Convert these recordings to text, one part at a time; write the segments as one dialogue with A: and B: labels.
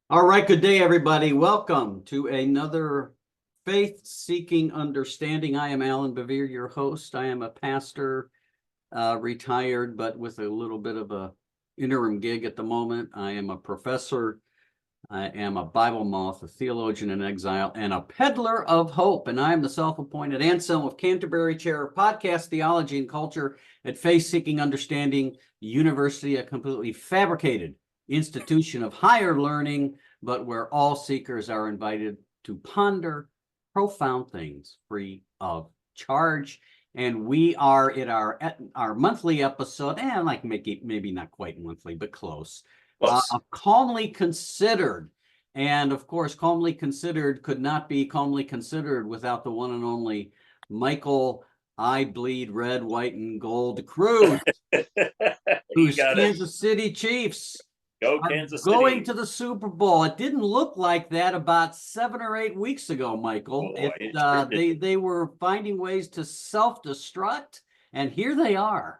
A: All right, good day, everybody. Welcome to another faith-seeking understanding. I am Allan, your host. I am a pastor, retired, but with a little bit of a interim gig at the moment. I am a professor. I am a Bible moth, a theologian in exile, and a peddler of hope. And I am the self-appointed Anselm of Canterbury Chair of Podcast Theology and Culture at Faith-Seeking Understanding University, a completely fabricated institution of higher learning, but where all seekers are invited to ponder profound things free of charge. And we are at our monthly episode, and like maybe not quite monthly, but close.
B: Close.
A: Calmly Considered. And of course, Calmly Considered could not be calmly considered without the one and only Michael I Bleed Red, White, and Gold Cruz, whose Kansas City Chiefs
B: Go
A: are
B: Kansas
A: going
B: City.
A: to the Super Bowl. It didn't look like that about 7 or 8 weeks ago, Michael.
B: Boy,
A: they were finding ways to self-destruct, and here they are.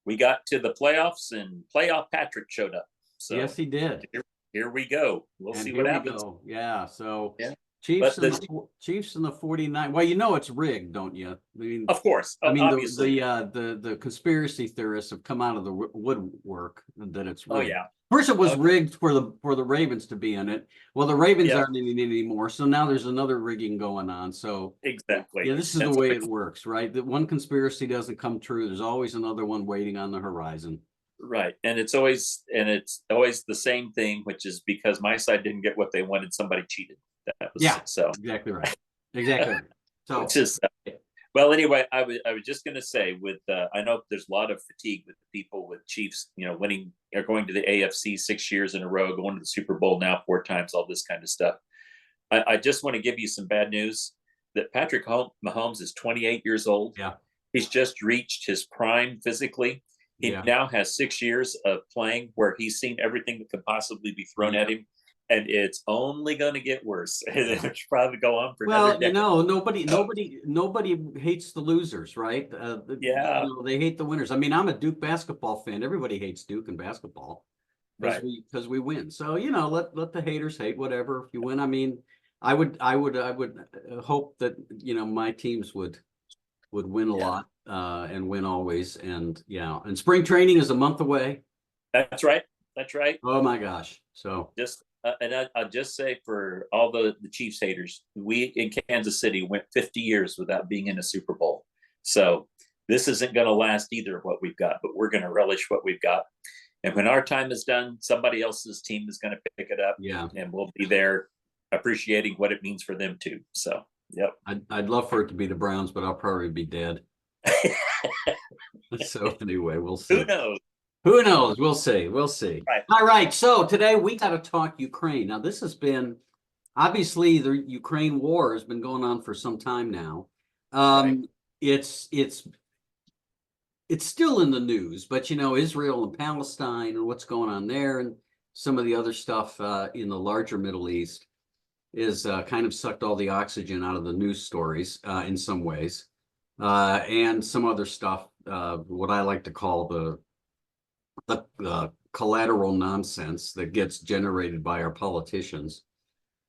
B: We got to the playoffs, and playoff Patrick showed up. So
A: yes, he did.
B: Here we go. We'll see what happens.
A: Yeah. So
B: yeah.
A: Chiefs and the 49. Well, you know it's rigged, don't you? I mean,
B: of course.
A: I mean,
B: obviously,
A: the conspiracy theorists have come out of the woodwork that it's rigged.
B: Oh yeah.
A: First, it was rigged for the Ravens to be in it. Well, the Ravens aren't in it anymore, so now there's another rigging going on. So
B: exactly.
A: Yeah, this is the way it works, right? That one conspiracy doesn't come true. There's always another one waiting on the horizon.
B: Right, and it's always the same thing, which is because my side didn't get what they wanted, somebody cheated. That was
A: exactly right. Exactly right. So
B: just well, anyway, I was just going to say, with I know there's a lot of fatigue with the people with Chiefs, winning or going to the AFC 6 years in a row, going to the Super Bowl now 4 times, all this kind of stuff. I just want to give you some bad news that Patrick Mahomes is 28 years old.
A: Yeah,
B: he's just reached his prime physically. He now has 6 years of playing where he's seen everything that could possibly be thrown at him. And it's only going to get worse. It's probably go on for another decade.
A: Nobody hates the losers, right? They hate the winners. I mean, I'm a Duke basketball fan. Everybody hates Duke in basketball,
B: right?
A: Because we win. So let the haters hate whatever. If you win, I mean, I would hope that my teams would win a lot and win always. And and spring training is a month away.
B: That's right.
A: Oh my gosh! So
B: and I'll just say, for all the Chiefs haters, we in Kansas City went 50 years without being in a Super Bowl. So this isn't going to last either, what we've got, but we're going to relish what we've got. And when our time is done, somebody else's team is going to pick it up.
A: Yeah.
B: And we'll be there appreciating what it means for them too. So, yep.
A: I'd love for it to be the Browns, but I'll probably be dead. So anyway, we'll see.
B: Who knows?
A: Who knows? We'll see.
B: Right.
A: All right. So today we got to talk Ukraine. Now, this has been, obviously, the Ukraine war has been going on for some time now.
B: Right.
A: It's still in the news, but Israel and Palestine and what's going on there, and some of the other stuff in the larger Middle East is kind of sucked all the oxygen out of the news stories in some ways, and some other stuff, what I like to call the collateral nonsense that gets generated by our politicians.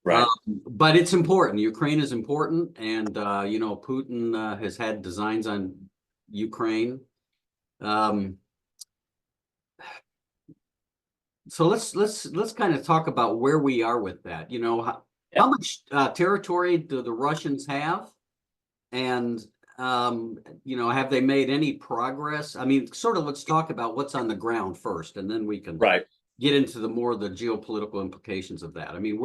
B: Right.
A: But it's important. Ukraine is important, and Putin has had designs on Ukraine. So let's kind of talk about where we are with that. How much territory do the Russians have, and have they made any progress? I mean, sort of, let's talk about what's on the ground first, and then we can get into the geopolitical implications of that. I mean,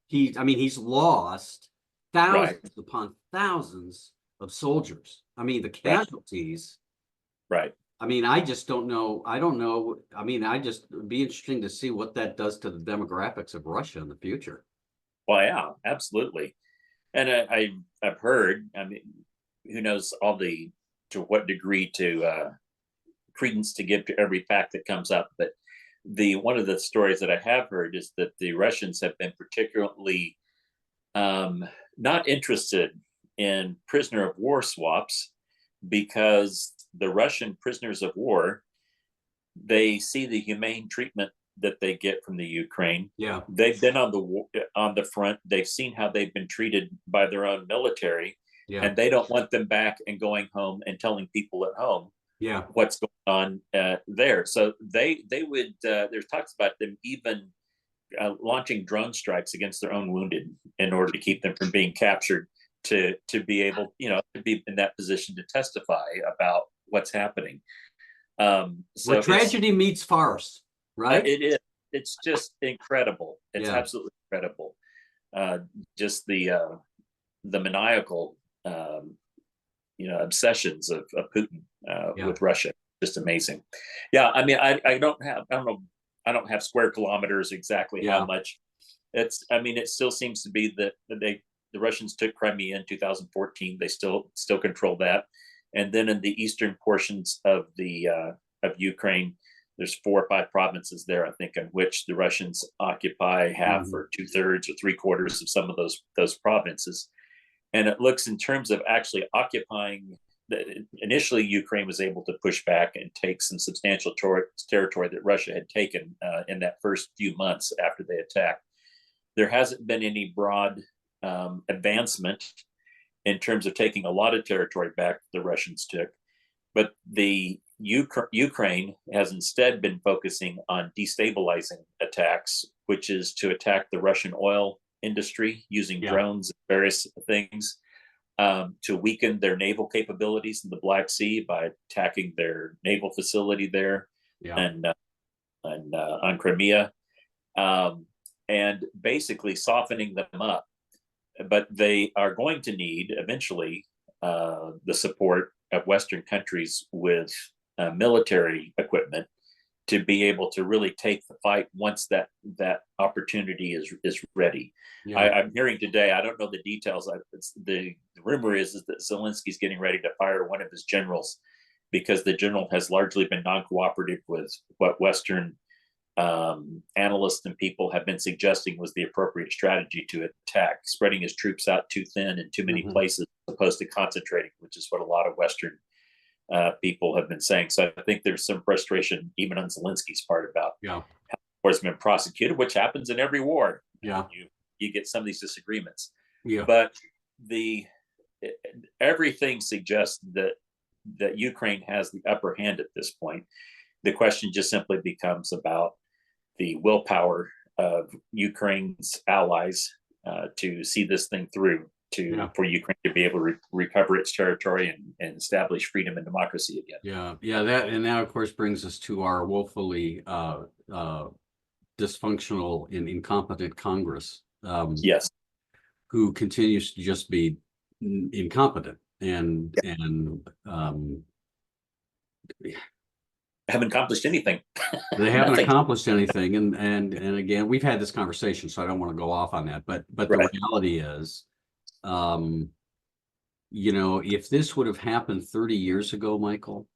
A: he's lost thousands upon thousands of soldiers. I mean, the casualties.
B: Right.
A: I mean, I just don't know. I don't know. I mean, it'd be interesting to see what that does to the demographics of Russia in the future.
B: Well, yeah, absolutely. And I've heard, I mean, who knows to what degree to credence to give to every fact that comes up. But one of the stories that I have heard is that the Russians have been particularly not interested in prisoner of war swaps, because the Russian prisoners of war, they see the humane treatment that they get from the Ukraine.
A: Yeah.
B: They've been on the front. They've seen how they've been treated by their own military,
A: Yeah.
B: and they don't want them back and going home and telling people at home
A: Yeah.
B: what's going on there. So they would. There's talks about them even launching drone strikes against their own wounded in order to keep them from being captured. To be able, to be in that position to testify about what's happening. So
A: Where tragedy meets farce, right?
B: it is. It's just incredible. It's
A: Yeah.
B: absolutely incredible. Just the maniacal, obsessions of Putin
A: Yeah.
B: with Russia. Just amazing. Yeah, I mean, I don't know. I don't have square kilometers exactly
A: Yeah.
B: how much. It still seems to be that the Russians took Crimea in 2014. They still control that, and then in the eastern portions of of Ukraine, there's 4 or 5 provinces there, I think, in which the Russians occupy half or 2/3 or 3/4 of some of those provinces. And it looks, in terms of actually occupying, initially Ukraine was able to push back and take some substantial territory that Russia had taken in that first few months after they attacked. There hasn't been any broad advancement in terms of taking a lot of territory back the Russians took, but the Ukraine has instead been focusing on destabilizing attacks, which is to attack the Russian oil industry using drones and various things, to weaken their naval capabilities in the Black Sea by attacking their naval facility there and on Crimea, and basically softening them up. But they are going to need eventually the support of Western countries with military equipment to be able to really take the fight once that opportunity is ready. I'm hearing today, I don't know the details. The rumor is that Zelensky's getting ready to fire one of his generals because the general has largely been non-cooperative with what Western analysts and people have been suggesting was the appropriate strategy to attack, spreading his troops out too thin in too many places as opposed to concentrating, which is what a lot of Western people have been saying. So I think there's some frustration even on Zelensky's part about how war has been prosecuted, which happens in every war. You get some of these disagreements. But everything suggests that Ukraine has the upper hand at this point. The question just simply becomes about the willpower of Ukraine's allies to see this thing through, for Ukraine to be able to recover its territory and establish freedom and democracy again.
A: That of course brings us to our woefully dysfunctional and incompetent Congress. Who continues to just be incompetent and
B: haven't accomplished anything.
A: They haven't accomplished anything, and again, we've had this conversation, so I don't want to go off on that. But the reality is, if this would have happened 30 years ago, Michael,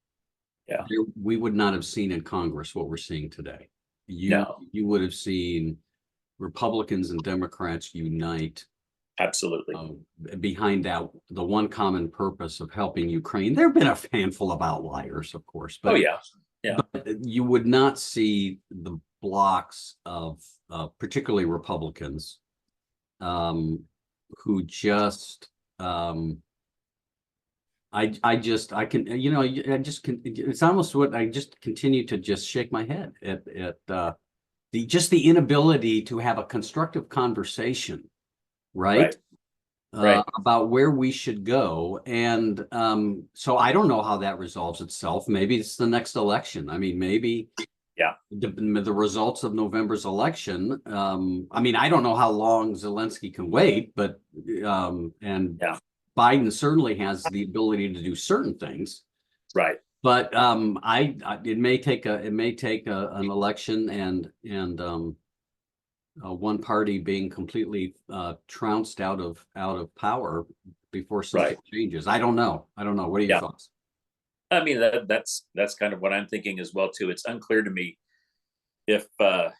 A: we would not have seen in Congress what we're seeing today. You would have seen Republicans and Democrats unite.
B: Absolutely.
A: Behind the one common purpose of helping Ukraine. There have been a handful of outliers, of course, but but you would not see the blocks of particularly Republicans who just it's almost what I just continue to just shake my head at the inability to have a constructive conversation, right? About where we should go. And so I don't know how that resolves itself. Maybe it's the next election. I mean, maybe the results of November's election. I don't know how long Zelensky can wait, but Biden certainly has the ability to do certain things. But it may take an election and one party being completely trounced out of power before something changes. I don't know. What are your thoughts?
B: I mean, that's kind of what I'm thinking as well too. It's unclear to me if the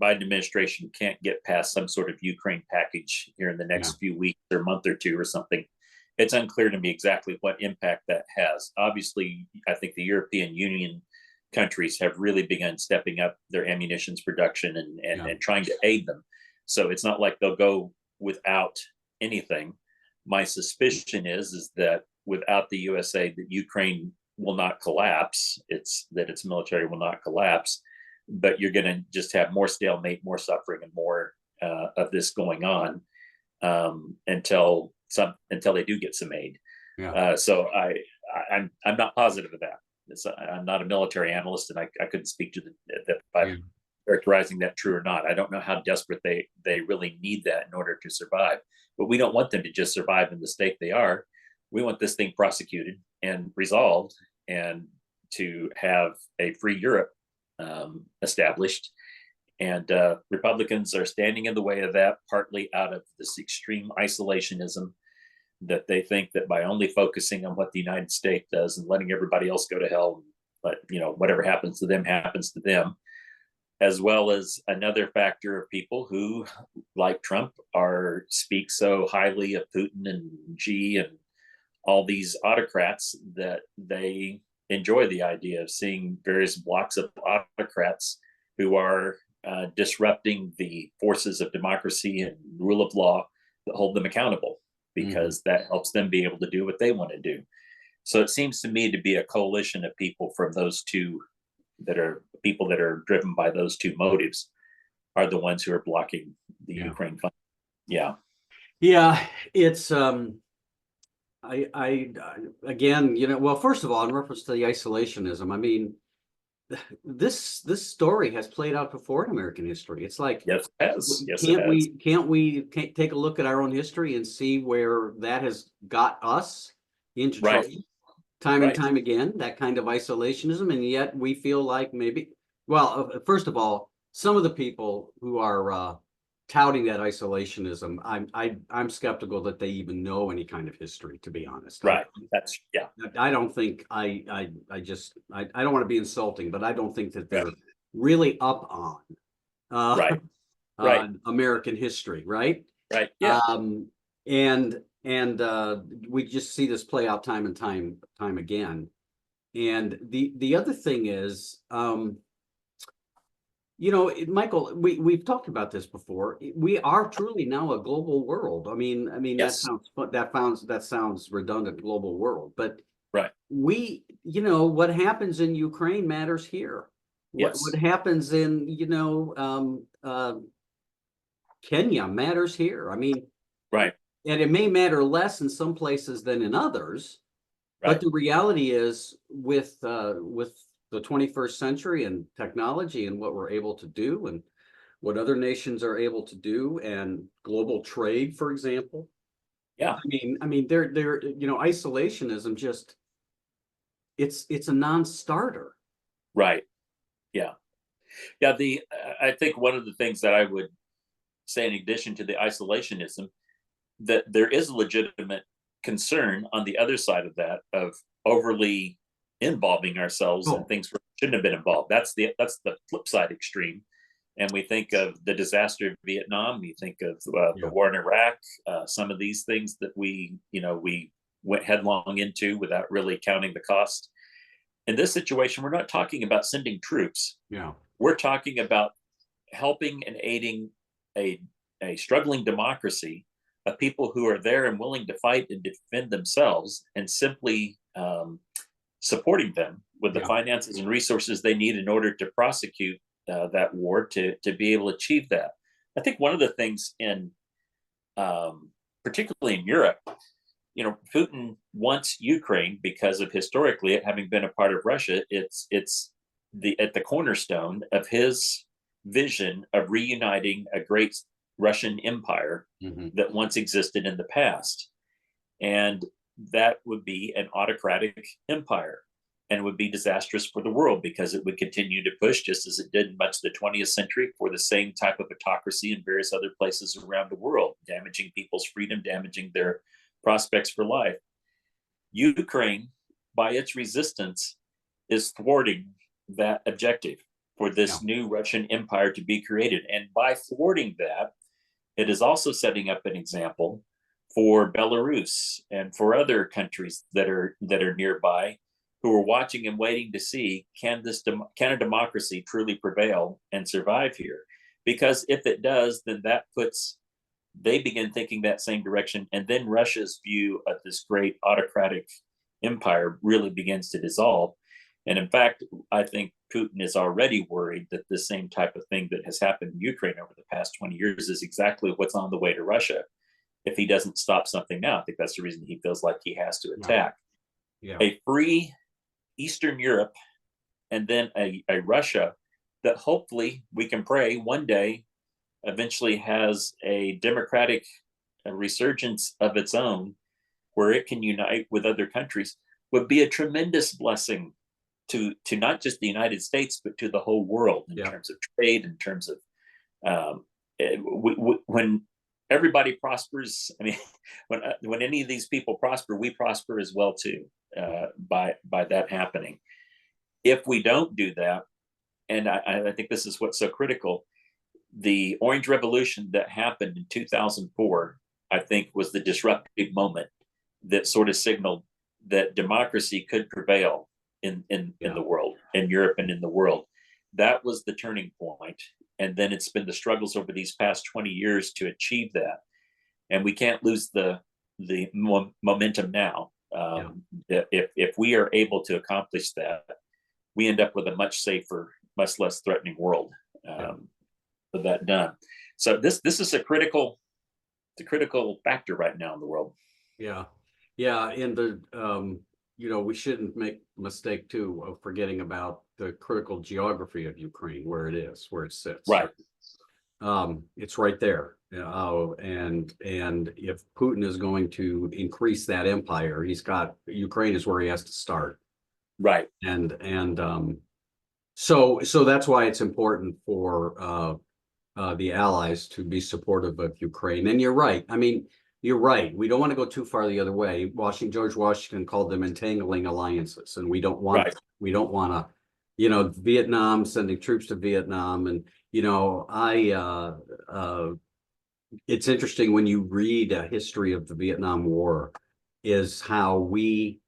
B: Biden administration can't get past some sort of Ukraine package here in the next few weeks or month or two or something. It's unclear to me exactly what impact that has. Obviously, I think the European Union countries have really begun stepping up their ammunitions production
A: Yeah.
B: and trying to aid them. So it's not like they'll go without anything. My suspicion is that without the USA, that Ukraine will not collapse. It's that its military will not collapse, but you're going to just have more stalemate, more suffering, and more of this going on until they do get some aid.
A: Yeah.
B: So I'm not positive of that. I'm not a military analyst, and I couldn't speak to if I'm characterizing that true or not. I don't know how desperate they really need that in order to survive. But we don't want them to just survive in the state they are. We want this thing prosecuted and resolved, and to have a free Europe established. And Republicans are standing in the way of that, partly out of this extreme isolationism that they think that by only focusing on what the United States does and letting everybody else go to hell, but whatever happens to them happens to them, as well as another factor of people who, like Trump, speak so highly of Putin and Xi and all these autocrats that they enjoy the idea of seeing various blocks of autocrats who are disrupting the forces of democracy and rule of law that hold them accountable, because that helps them be able to do what they want to do. So it seems to me to be a coalition of people from those two, that are people that are driven by those two motives, are the ones who are blocking the Ukraine fund. Yeah.
A: Yeah. It's, again, well, first of all, in reference to the isolationism, I mean, this story has played out before in American history. It's like,
B: yes, it has. Yes,
A: can't we take a look at our own history and see where that has got us into trouble time and time again, that kind of isolationism, and yet we feel like maybe, well, first of all, some of the people who are touting that isolationism, I'm skeptical that they even know any kind of history, to be honest.
B: Right.
A: I don't think I don't want to be insulting, but I don't think that they're really up on American history, right?
B: Right. Yeah.
A: And we just see this play out time and time again. And the other thing is, Michael, we've talked about this before. We are truly now a global world. I mean,
B: yes.
A: that sounds redundant, global world, but
B: we,
A: what happens in Ukraine matters here. What happens in, Kenya matters here. I mean, and it may matter less in some places than in others, but the reality is, with the 21st century and technology and what we're able to do and what other nations are able to do, and global trade, for example.
B: Yeah.
A: I mean, they're isolationism just, it's a non-starter.
B: Right. Yeah. Yeah. I think one of the things that I would say, in addition to the isolationism, that there is a legitimate concern on the other side of that, of overly involving ourselves in things we shouldn't have been involved. That's the flip side extreme. And we think of the disaster of Vietnam. We think of the war in Iraq. Some of these things that we went headlong into without really counting the cost. In this situation, we're not talking about sending troops.
A: Yeah,
B: we're talking about helping and aiding a struggling democracy of people who are there and willing to fight and defend themselves, and simply supporting them with the finances and resources they need in order to prosecute that war, to be able to achieve that. I think one of the things particularly in Europe, Putin wants Ukraine because of historically it having been a part of Russia. It's at the cornerstone of his vision of reuniting a great Russian empire that once existed in the past. And that would be an autocratic empire, and would be disastrous for the world, because it would continue to push, just as it did in much of the 20th century, for the same type of autocracy in various other places around the world, damaging people's freedom, damaging their prospects for life. Ukraine, by its resistance, is thwarting that objective for this new Russian empire to be created. And by thwarting that, it is also setting up an example for Belarus and for other countries that are nearby, who are watching and waiting to see, can can a democracy truly prevail and survive here? Because if it does, then they begin thinking that same direction, and then Russia's view of this great autocratic empire really begins to dissolve. And in fact, I think Putin is already worried that the same type of thing that has happened in Ukraine over the past 20 years is exactly what's on the way to Russia if he doesn't stop something now. I think that's the reason he feels like he has to attack.
A: Yeah.
B: A free Eastern Europe and then a Russia that hopefully we can pray one day eventually has a democratic resurgence of its own where it can unite with other countries would be a tremendous blessing to not just the United States, but to the whole world in terms of trade, in terms of when everybody prospers. I mean, when any of these people prosper, we prosper as well too, by that happening. If we don't do that, and I think this is what's so critical, the Orange Revolution that happened in 2004, I think, was the disruptive moment that sort of signaled that democracy could prevail in the world, in Europe and in the world. That was the turning point. And then it's been the struggles over these past 20 years to achieve that. And we can't lose the momentum now. If we are able to accomplish that, we end up with a much safer, much less threatening world with that done. So this is a critical factor right now in the world.
A: Yeah. And we shouldn't make a mistake too of forgetting about the critical geography of Ukraine, where it sits.
B: Right.
A: It's right there. And if Putin is going to increase that empire, Ukraine is where he has to start.
B: Right.
A: So that's why it's important for the allies to be supportive of Ukraine. And you're right. I mean, you're right. We don't want to go too far the other way. George Washington called them entangling alliances, and we don't want to, Vietnam, sending troops to Vietnam. And, it's interesting when you read a history of the Vietnam War, is how we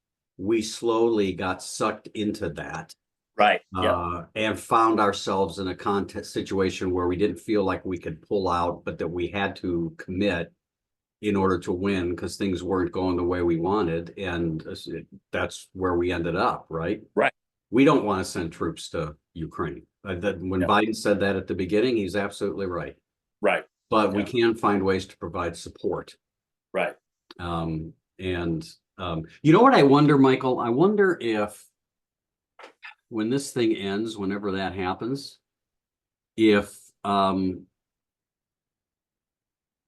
A: slowly got sucked into that.
B: Right.
A: And found ourselves in a situation where we didn't feel like we could pull out, but that we had to commit in order to win because things weren't going the way we wanted. And that's where we ended up, right?
B: Right.
A: We don't want to send troops to Ukraine. When Biden said that at the beginning, he's absolutely right.
B: Right.
A: But we can find ways to provide support.
B: Right.
A: You know what I wonder, Michael? I wonder if when this thing ends, whenever that happens, if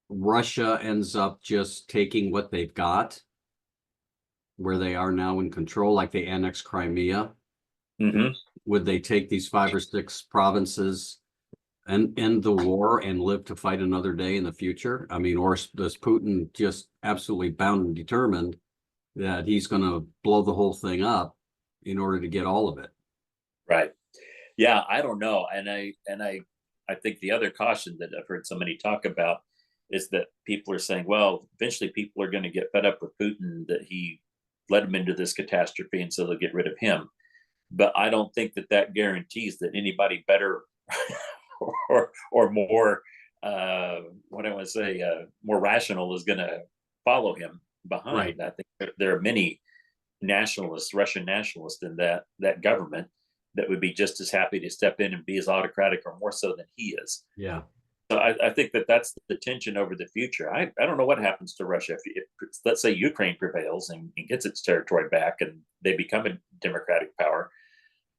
A: Russia ends up just taking what they've got, where they are now in control, like they annex Crimea, would they take these 5 or 6 provinces and end the war and live to fight another day in the future? I mean, or does Putin just absolutely bound and determined that he's going to blow the whole thing up in order to get all of it?
B: Right. Yeah, I don't know. And I think the other caution that I've heard so many talk about is that people are saying, well, eventually people are going to get fed up with Putin, that he led them into this catastrophe, and so they'll get rid of him. But I don't think that guarantees that anybody better or more, what I want to say, more rational is going to follow him behind. Right. I think there are many nationalists, Russian nationalists in that government that would be just as happy to step in and be as autocratic or more so than he is.
A: Yeah.
B: So I think that's the tension over the future. I don't know what happens to Russia if let's say Ukraine prevails and gets its territory back and they become a democratic power.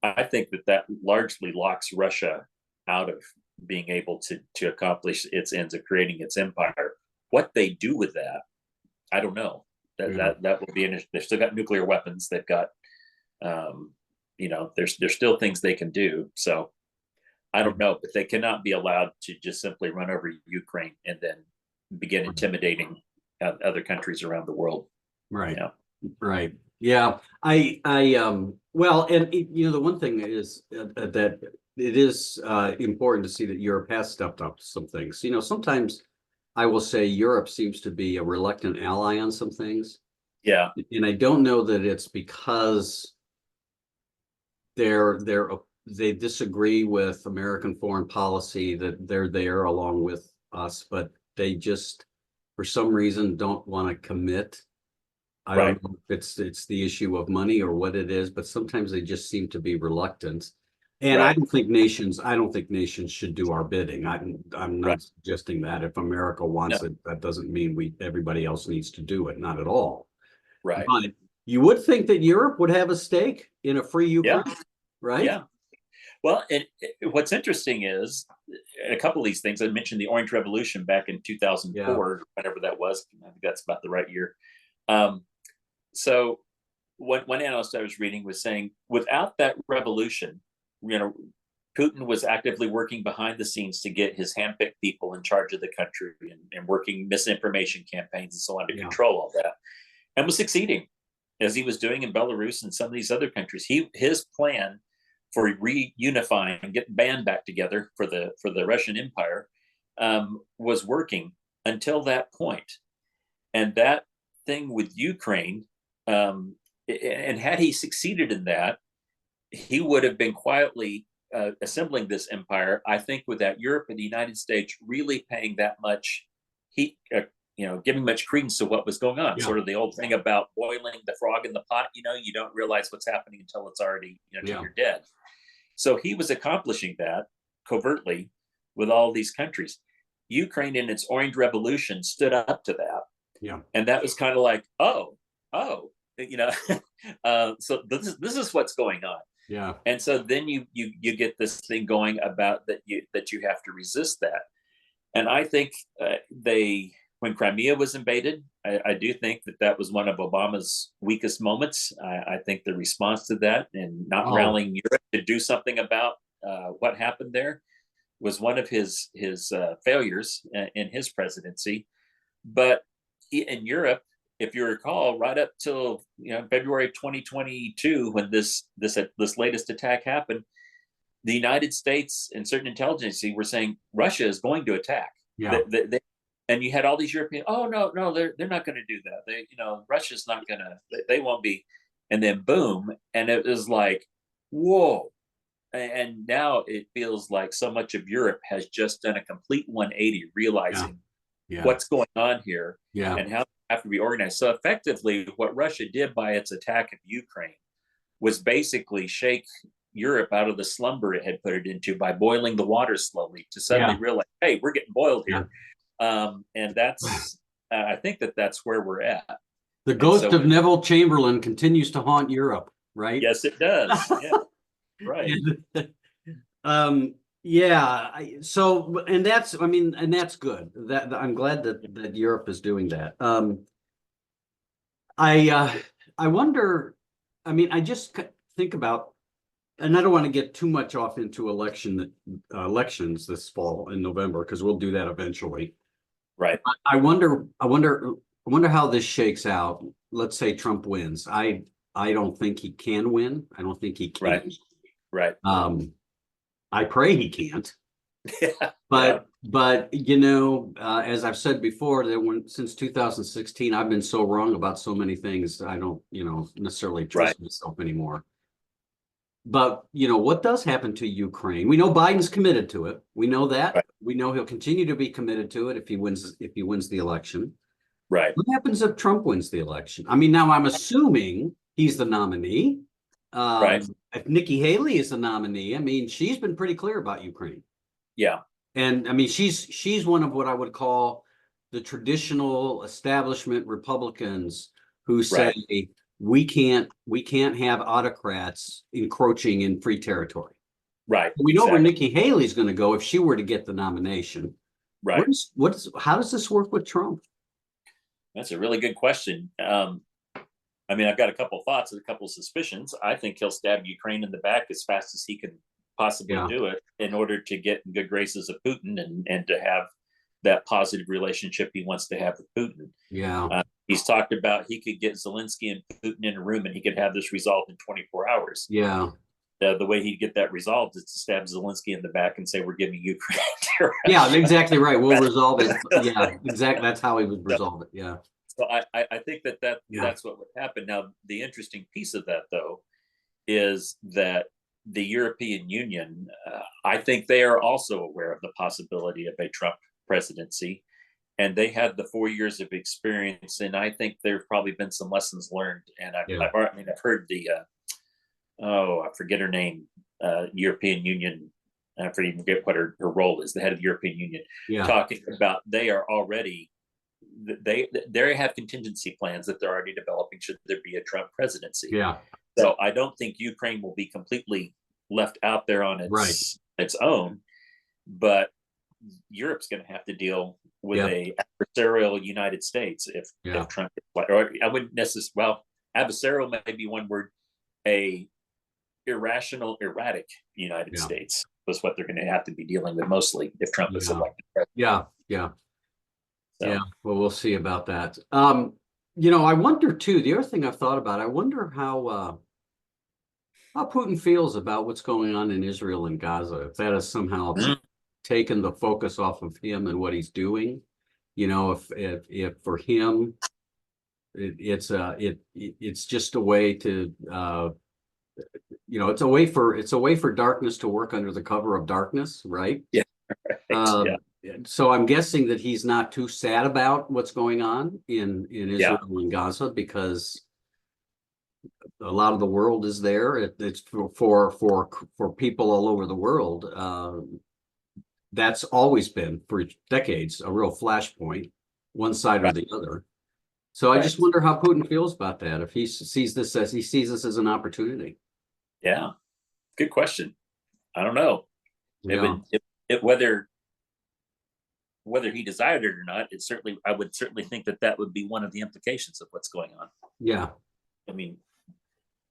B: I think that largely locks Russia out of being able to accomplish its ends of creating its empire. What they do with that, I don't know. That will be interesting. They've still got nuclear weapons. They've got, there's still things they can do. So I don't know, but they cannot be allowed to just simply run over Ukraine and then begin intimidating other countries around the world.
A: Right. Yeah. Right. Yeah. Well, and the one thing is that it is important to see that Europe has stepped up some things. Sometimes I will say Europe seems to be a reluctant ally on some things.
B: Yeah.
A: And I don't know that it's because they disagree with American foreign policy, that they're there along with us, but they just, for some reason, don't want to commit. I
B: Right.
A: don't know if it's the issue of money or what it is, but sometimes they just seem to be reluctant. And
B: Right.
A: I don't think nations should do our bidding. I'm
B: Right.
A: not suggesting that. If America wants
B: No.
A: it, that doesn't mean everybody else needs to do it. Not at all.
B: Right.
A: But you would think that Europe would have a stake in a free
B: Yeah.
A: Ukraine, right?
B: Yeah. Well, and what's interesting is a couple of these things. I mentioned the Orange Revolution back in 2004, whatever that was. I think that's about the right year. So one analyst I was reading was saying, without that revolution, Putin was actively working behind the scenes to get his handpicked people in charge of the country and working misinformation campaigns and so on to control all that, and was succeeding, as he was doing in Belarus and some of these other countries. His plan for reunifying and getting band back together for the Russian Empire was working until that point. And that thing with Ukraine, and had he succeeded in that, he would have been quietly assembling this empire. I think without Europe and the United States really paying that much heat, giving much credence to what was going on. Sort of the old thing about boiling the frog in the pot. You don't realize what's happening until it's already, until you're dead. So he was accomplishing that covertly with all these countries. Ukraine in its Orange Revolution stood up to that.
A: Yeah.
B: And that was kind of like, so this is what's going on.
A: Yeah.
B: And so then you get this thing going about that you have to resist that. And I think when Crimea was invaded, I do think that was one of Obama's weakest moments. I think the response to that and not rallying Europe to do something about what happened there was one of his failures in his presidency. But in Europe, if you recall, right up till February 2022, when this latest attack happened, the United States and certain intelligence were saying Russia is going to attack.
A: Yeah.
B: And you had all these European, no, they're not going to do that. Russia's not going to, they won't be. And then boom, and it was like, whoa. And now it feels like so much of Europe has just done a complete 180, realizing what's going on here and how they have to be organized. So effectively, what Russia did by its attack of Ukraine was basically shake Europe out of the slumber it had put it into by boiling the water slowly to suddenly realize, hey, we're getting boiled here. And that's, I think that's where we're at.
A: The ghost of Neville Chamberlain continues to haunt Europe, right?
B: Yes, it does. Yeah. Right.
A: So, and that's good. That I'm glad that Europe is doing that. I wonder, I just think about, and I don't want to get too much off into elections this fall in November, because we'll do that eventually.
B: Right.
A: I wonder how this shakes out. Let's say Trump wins. I don't think he can win. I don't think he can.
B: Right.
A: I pray he can't. But as I've said before, that since 2016, I've been so wrong about so many things. I don't, necessarily trust myself anymore. But what does happen to Ukraine? We know Biden's committed to it. We know that.
B: Right.
A: We know he'll continue to be committed to it if he wins the election.
B: Right.
A: What happens if Trump wins the election? Now I'm assuming he's the nominee. If Nikki Haley is the nominee, she's been pretty clear about Ukraine.
B: Yeah.
A: And she's one of what I would call the traditional establishment Republicans who say we can't have autocrats encroaching in free territory.
B: Right.
A: We know where Nikki Haley's going to go if she were to get the nomination.
B: Right.
A: How does this work with Trump?
B: That's a really good question. I've got a couple thoughts and a couple suspicions. I think he'll stab Ukraine in the back as fast as he can possibly do it in order to get in good graces of Putin and to have that positive relationship he wants to have with Putin.
A: Yeah.
B: He's talked about he could get Zelensky and Putin in a room and he could have this resolved in 24 hours.
A: Yeah.
B: The way he'd get that resolved is to stab Zelensky in the back and say, we're giving Ukraine.
A: Yeah, exactly right. We'll resolve it. Yeah, exactly. That's how he would resolve it. Yeah.
B: So I think that's what would happen. Now, the interesting piece of that, though, is that the European Union, I think they are also aware of the possibility of a Trump presidency, and they had the 4 years of experience. And I think there've probably been some lessons learned. And
A: Yeah.
B: I've heard the I forget her name, European Union. I forget what her role is. The head of the European Union,
A: Yeah.
B: talking about they are already they have contingency plans that they're already developing should there be a Trump presidency.
A: Yeah.
B: So I don't think Ukraine will be completely left out there on
A: Right.
B: its own, but Europe's going to have to deal with
A: Yeah.
B: a adversarial United States
A: Yeah.
B: if Trump, or I wouldn't necessarily, well, adversarial may be one word, a irrational, erratic United
A: Yeah.
B: States was what they're going to have to be dealing with mostly if Trump is
A: Yeah.
B: elected.
A: Yeah. Yeah.
B: So,
A: Yeah. Well, we'll see about that. I wonder too, the other thing I've thought about, I wonder how Putin feels about what's going on in Israel and Gaza, if that has somehow taken the focus off of him and what he's doing. If for him it's just a way to it's a way for darkness to work under the cover of darkness, right?
B: yeah. Right. Yeah.
A: So I'm guessing that he's not too sad about what's going on in Israel and Gaza, because a lot of the world is there. It's for people all over the world. That's always been for decades a real flashpoint, one side or the other. So I just wonder how Putin feels about that. If he sees this as an opportunity.
B: Yeah. Good question. I don't know.
A: Yeah.
B: Whether he desired it or not, I would certainly think that would be one of the implications of what's going on.
A: Yeah.
B: I mean,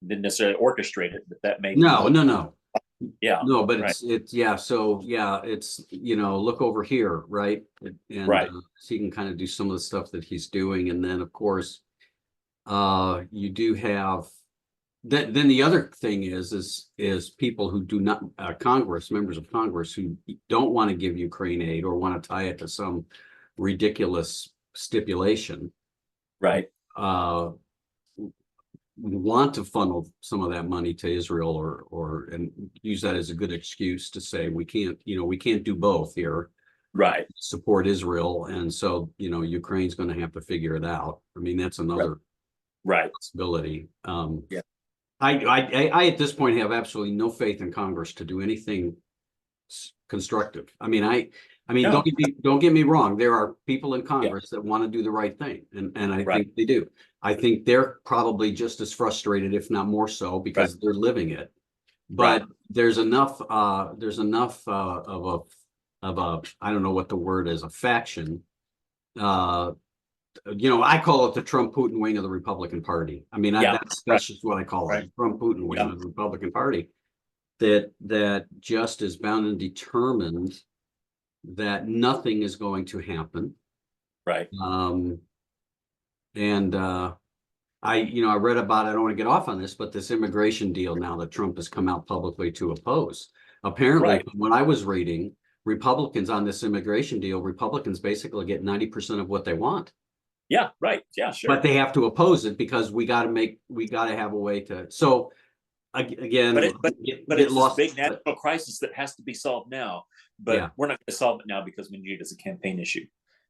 B: didn't necessarily orchestrate it, but that may
A: No.
B: Yeah.
A: No, but it's yeah. So yeah, it's look over here, right? And
B: Right.
A: so he can kind of do some of the stuff that he's doing, and then of course, you do have that. Then the other thing is people who do not members of Congress who don't want to give Ukraine aid or want to tie it to some ridiculous stipulation.
B: Right.
A: Want to funnel some of that money to Israel and use that as a good excuse to say we can't do both here.
B: Right.
A: Support Israel, and so Ukraine's going to have to figure it out. I mean, that's another possibility.
B: Yeah.
A: I at this point have absolutely no faith in Congress to do anything constructive. I mean,
B: No.
A: don't get me wrong. There are people in Congress that want to do the right thing, and I think they do. I think they're probably just as frustrated, if not more so, because they're living it. But there's enough of a I don't know what the word is, a faction. I call it the Trump Putin wing of the Republican Party. I mean, that's just what I call it, Trump Putin wing of the Republican Party. That just is bound and determined that nothing is going to happen.
B: Right.
A: And I read about, I don't want to get off on this, but this immigration deal now that Trump has come out publicly to oppose. Apparently, when I was reading, Republicans on this immigration deal, Republicans basically get 90% of what they want.
B: Yeah, right. Yeah, sure.
A: But they have to oppose it because we got to have a way to. So again,
B: but it's this big national crisis that has to be solved now. But we're not going to solve it now because we need it as a campaign issue.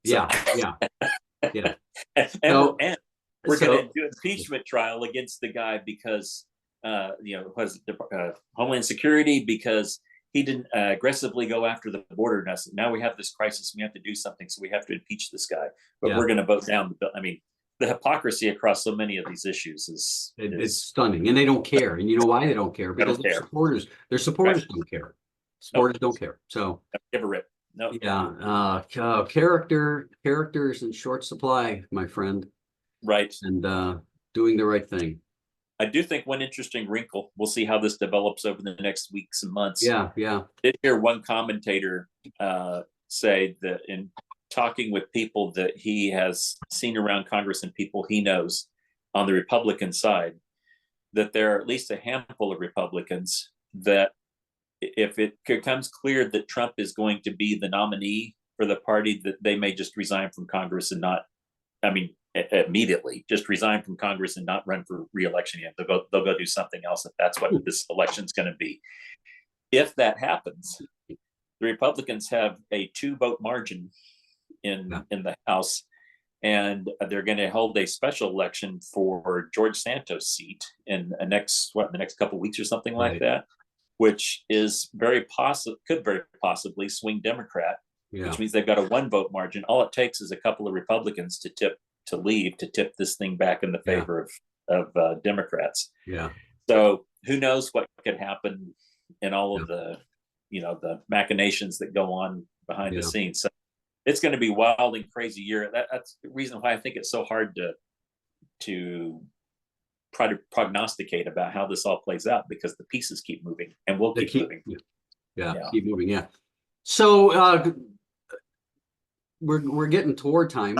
B: So,
A: yeah.
B: and we're going to do an impeachment trial against the guy because was Homeland Security, because he didn't aggressively go after the border. Now we have this crisis. We have to do something, so we have to impeach this guy. But we're going to vote down the bill. I mean, the hypocrisy across so many of these issues is
A: stunning, and they don't care. And you know why they don't care? Because their supporters don't care. Supporters don't care. So
B: give a rip. No.
A: Yeah. Characters in short supply, my friend.
B: Right.
A: And doing the right thing.
B: I do think one interesting wrinkle, we'll see how this develops over the next weeks and months.
A: Yeah.
B: I did hear one commentator say that in talking with people that he has seen around Congress and people he knows on the Republican side, that there are at least a handful of Republicans that if it becomes clear that Trump is going to be the nominee for the party, that they may just resign from Congress and not, I mean, immediately. Just resign from Congress and not run for re-election yet. They'll go do something else if that's what this election's going to be. If that happens, the Republicans have a 2-vote margin in the House, and they're going to hold a special election for George Santos' seat in the next couple of weeks or something like that, which is could very possibly swing Democrat, which means they've got a 1-vote margin. All it takes is a couple of Republicans to tip this thing back in the favor of Democrats.
A: Yeah.
B: So who knows what could happen in all of the machinations that go on behind the scenes. So it's going to be wild and crazy year. That's the reason why I think it's so hard to try to prognosticate about how this all plays out, because the pieces keep moving, and we'll keep moving.
A: Keep moving. Yeah. So we're getting toward time.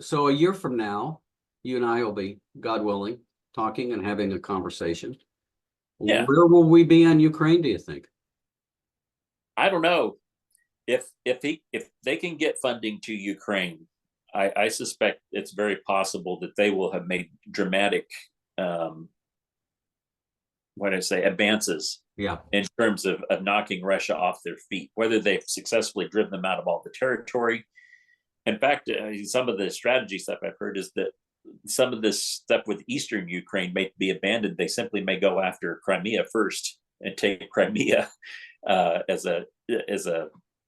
A: So a year from now, you and I will be, God willing, talking and having a conversation.
B: Yeah.
A: Where will we be on Ukraine, do you think?
B: I don't know. If they can get funding to Ukraine, I suspect it's very possible that they will have made dramatic advances in terms of knocking Russia off their feet. Whether they've successfully driven them out of all the territory. In fact, some of the strategy stuff I've heard is that some of this stuff with Eastern Ukraine may be abandoned. They simply may go after Crimea first and take Crimea as a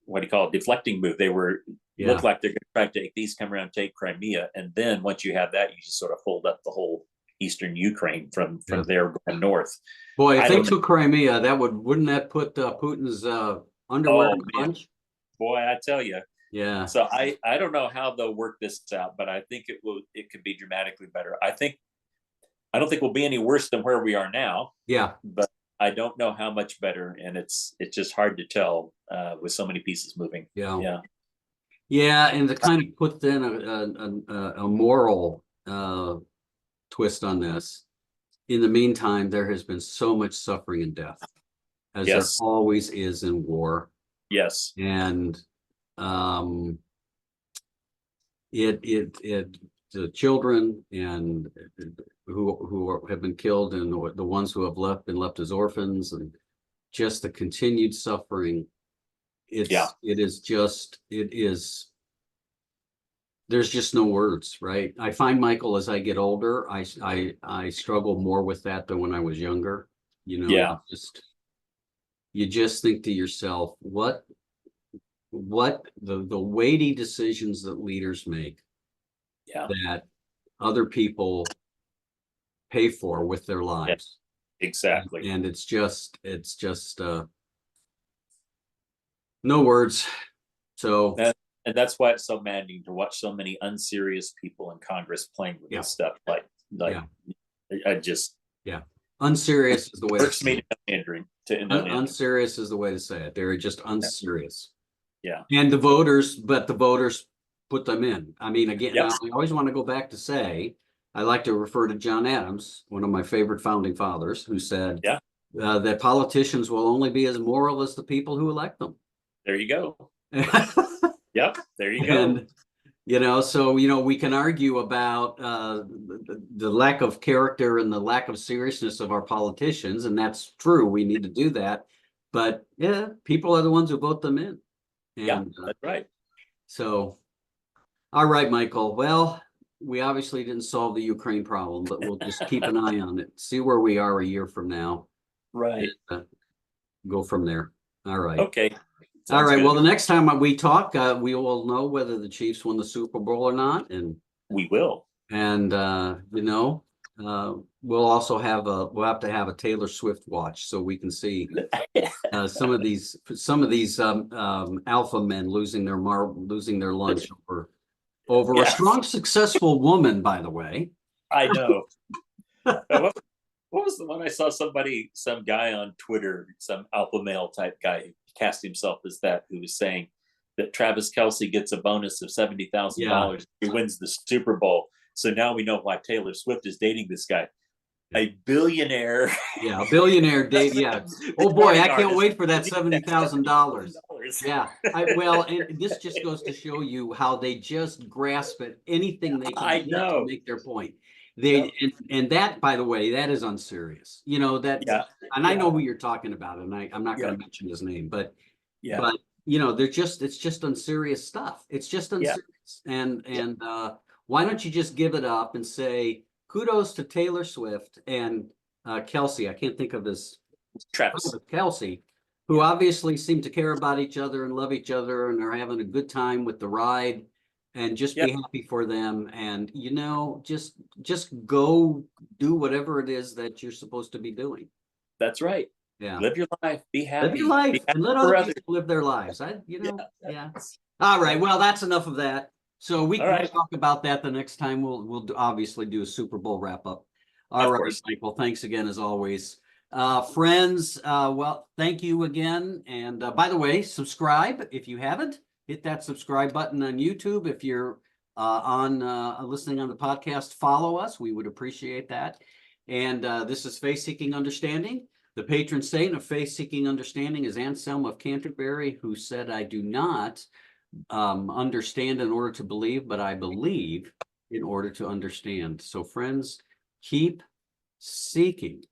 B: what do you call it, deflecting move. They look like they're going to try to take these, come around, take Crimea, and then once you have that, you just sort of fold up the whole Eastern Ukraine from there going north.
A: Boy, if they took Crimea, wouldn't that put Putin's underwear in a bunch?
B: Boy, I tell you.
A: Yeah.
B: So I don't know how they'll work this out, but I think it could be dramatically better. I don't think we'll be any worse than where we are now.
A: Yeah.
B: But I don't know how much better, and it's just hard to tell with so many pieces moving.
A: Yeah. And to kind of put then a moral twist on this, in the meantime, there has been so much suffering and death, as there always is in war.
B: Yes.
A: And the children and who have been killed, and the ones who have been left as orphans, and just the continued suffering. There's just no words, right? I find, Michael, as I get older, I struggle more with that than when I was younger. You just think to yourself, what the weighty decisions that leaders make, that other people pay for with their lives.
B: Exactly.
A: And it's just no words. So
B: and that's why it's so maddening to watch so many unserious people in Congress playing with this stuff.
A: Unserious is the way
B: to say it.
A: Unserious is the way to say it. They're just unserious.
B: Yeah.
A: And the voters put them in. I mean, again, I always want to go back to say, I like to refer to John Adams, one of my favorite founding fathers, who said that politicians will only be as moral as the people who elect them.
B: There you go. There you go.
A: And, so, we can argue about the lack of character and the lack of seriousness of our politicians, and that's true. We need to do that. But people are the ones who vote them in. And,
B: that's right.
A: So, all right, Michael. Well, we obviously didn't solve the Ukraine problem, but we'll just keep an eye on it, see where we are a year from now.
B: Right.
A: And, go from there. All right.
B: Okay.
A: All right. Good. Well, the next time we talk, we will know whether the Chiefs won the Super Bowl or not, and
B: we will.
A: And we'll also have to have a Taylor Swift watch so we can see some of these alpha men losing their lunch over a strong, successful woman. By the way,
B: I know. What was the one I saw? Some guy on Twitter, some alpha male type guy who cast himself as that, who was saying that Travis Kelce gets a bonus of $70,000 if he wins the Super Bowl. So now we know why Taylor Swift is dating this guy. a billionaire.
A: Yeah, a billionaire Dave. Yeah. Oh boy, I can't wait for that $70,000. Yeah. Well, and this just goes to show you how they just grasp at anything they can
B: I
A: get to
B: know.
A: make their point.
B: Yep.
A: And that, by the way, that is unserious. You know, that,
B: Yeah.
A: and I know who you're talking about, and I'm not going
B: Yeah.
A: to mention his name, but
B: Yeah.
A: you know, it's just unserious stuff. It's just
B: Yeah.
A: unserious. And why don't you just give it up and say kudos to Taylor Swift and Kelsey, I can't think of his
B: Travis.
A: Kelsey, who obviously seem to care about each other and love each other and are having a good time with the ride, and just
B: Yep.
A: be happy for them. And you know, just go do whatever it is that you're supposed to be doing.
B: That's right.
A: Yeah.
B: Live your life. Be happy.
A: Live your
B: Be
A: life
B: happy
A: and let
B: for
A: other
B: others.
A: people live their lives. You know,
B: Yeah.
A: yeah. All right. Well, that's enough of that. So we
B: All
A: can
B: right.
A: talk about that the next time. Obviously do a Super Bowl wrap up. All
B: Of
A: right,
B: course.
A: Michael. Thanks again as always. Friends, well, thank you again. And by the way, subscribe if you haven't. Hit that subscribe button on YouTube. If you're on listening on the podcast, follow us. We would appreciate that. And this is Faith Seeking Understanding. The patron saint of Faith Seeking Understanding is Anselm of Canterbury, who said, I do not understand in order to believe, but I believe in order to understand. So friends, keep seeking